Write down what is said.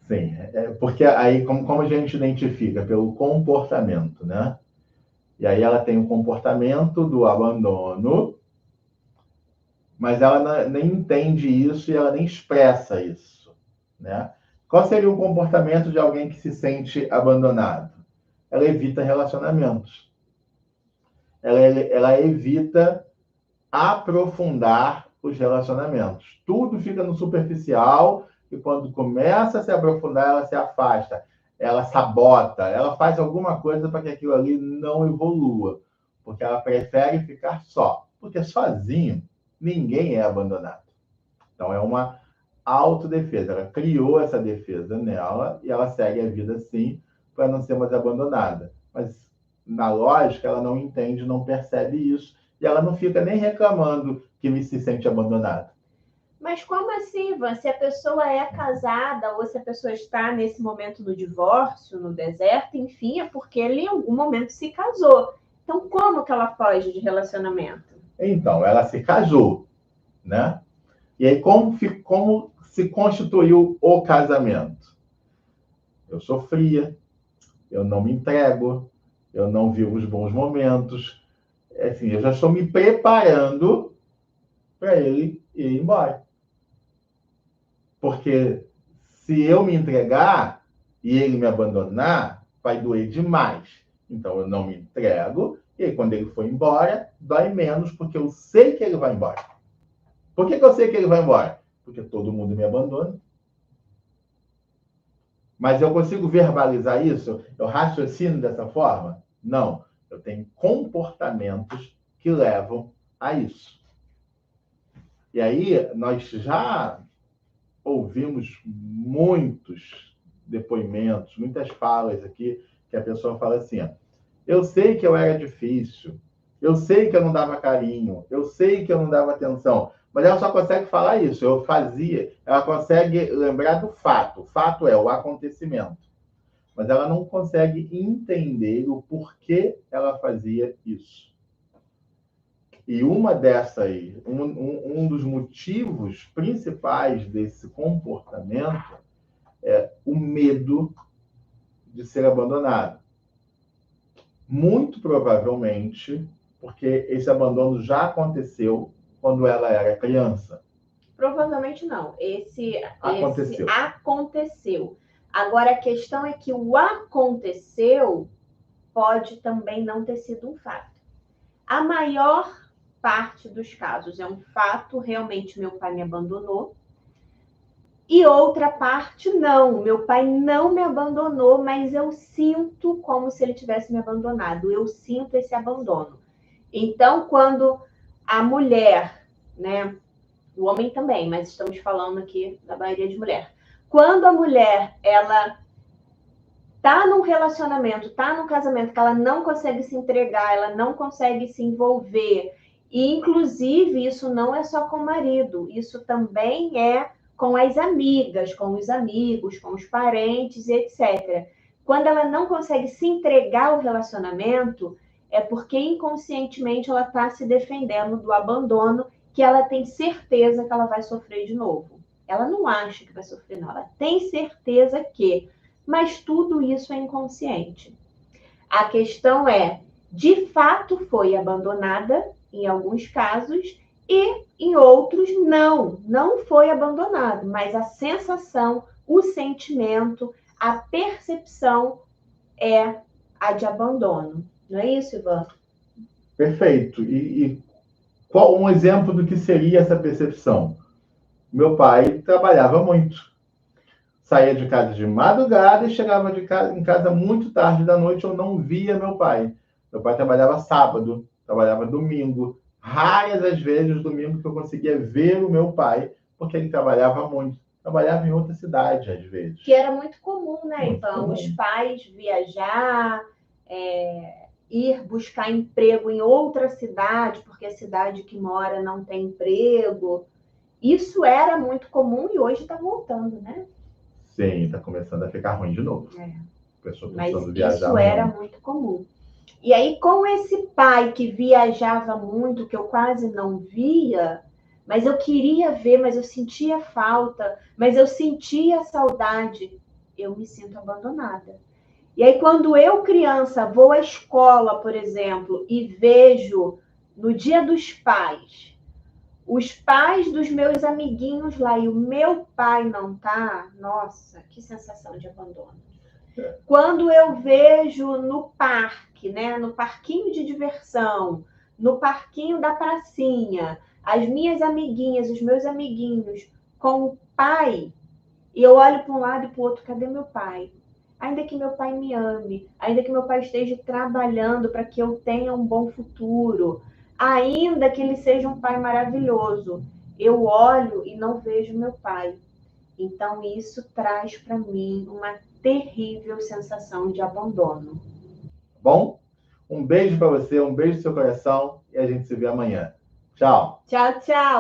Sim, porque aí como a gente identifica? Pelo comportamento, né? E aí ela tem o comportamento do abandono, mas ela nem entende isso e ela nem expressa isso, né? Qual seria o comportamento de alguém que se sente abandonado? Ela evita relacionamentos. Ela evita aprofundar os relacionamentos. Tudo fica no superficial e quando começa a se aprofundar, ela se afasta. Ela sabota, ela faz alguma coisa para que aquilo ali não evolua, porque ela prefere ficar só, porque sozinho ninguém é abandonado. Então é uma autodefesa. Ela criou essa defesa nela e ela segue a vida assim para não ser mais abandonada. Mas na lógica ela não entende, não percebe isso e ela não fica nem reclamando que se sente abandonada. Mas como assim, Ivan? Se a pessoa é casada ou se a pessoa está nesse momento do divórcio, no deserto, enfim, é porque ele em algum momento se casou. Então, como que ela foge de relacionamento? Então, ela se casou, né? E aí, como se constituiu o casamento? Eu sofria, eu não me entrego, eu não vivo os bons momentos. Assim, eu já estou me preparando para ele ir embora. Porque se eu me entregar e ele me abandonar, vai doer demais. Então eu não me entrego, e aí, quando ele for embora, dói menos, porque eu sei que ele vai embora. Por que eu sei que ele vai embora? Porque todo mundo me abandona. Mas eu consigo verbalizar isso? Eu raciocino dessa forma? Não. Eu tenho comportamentos que levam a isso. E aí, nós já ouvimos muitos depoimentos, muitas falas aqui, que a pessoa fala assim, ó, eu sei que eu era difícil, eu sei que eu não dava carinho, eu sei que eu não dava atenção, mas ela só consegue falar isso, eu fazia, ela consegue lembrar do fato, o fato é o acontecimento, mas ela não consegue entender o porquê ela fazia isso. E uma dessas, um dos motivos principais desse comportamento é o medo de ser abandonado. Muito provavelmente, porque esse abandono já aconteceu quando ela era criança. Provavelmente não. Esse Aconteceu. Agora, a questão é que o aconteceu pode também não ter sido um fato. A maior parte dos casos é um fato, realmente meu pai me abandonou. E outra parte, não. Meu pai não me abandonou, mas eu sinto como se ele tivesse me abandonado. Eu sinto esse abandono. Então, quando a mulher, né, o homem também, mas estamos falando aqui da maioria de mulher. Quando a mulher, ela tá num relacionamento, tá num casamento que ela não consegue se entregar, ela não consegue se envolver, e inclusive isso não é só com o marido, isso também é com as amigas, com os amigos, com os parentes, etc. Quando ela não consegue se entregar ao relacionamento, é porque inconscientemente ela está se defendendo do abandono, que ela tem certeza que ela vai sofrer de novo. Ela não acha que vai sofrer, não. Ela tem certeza que, mas tudo isso é inconsciente. A questão é, de fato foi abandonada em alguns casos e em outros não foi abandonado, mas a sensação, o sentimento, a percepção é a de abandono. Não é isso, Ivan? Perfeito. E qual um exemplo do que seria essa percepção? Meu pai trabalhava muito. Saía de casa de madrugada e chegava em casa muito tarde da noite. Eu não via meu pai. Meu pai trabalhava sábado, trabalhava domingo. Raras as vezes domingo que eu conseguia ver o meu pai, porque ele trabalhava muito. Trabalhava em outra cidade, às vezes. Que era muito comum, né, muito Ivan? Comum. Os pais viajar, ir buscar emprego em outra cidade, porque a cidade que mora não tem emprego. Isso era muito comum e hoje está voltando, né? Sim, está começando a ficar ruim de novo. Mas isso era muito comum. E aí, com esse pai que viajava muito, que eu quase não via, mas eu queria ver, mas eu sentia falta, mas eu sentia saudade. eu me sinto abandonada. E aí, quando eu, criança, vou à escola, por exemplo, e vejo no Dia dos Pais, os pais dos meus amiguinhos lá e o meu pai não tá, nossa, que sensação de abandono. Quando eu vejo no parque, né, no parquinho de diversão, no parquinho da pracinha, as minhas amiguinhas, os meus amiguinhos com o pai, e eu olho para um lado e para o outro, cadê meu pai? Ainda que meu pai me ame, ainda que meu pai esteja trabalhando para que eu tenha um bom futuro, ainda que ele seja um pai maravilhoso, eu olho e não vejo meu pai. Então, isso traz para mim uma terrível sensação de abandono. Bom, um beijo para você, um beijo no seu coração e a gente se vê amanhã. Tchau. Tchau, tchau.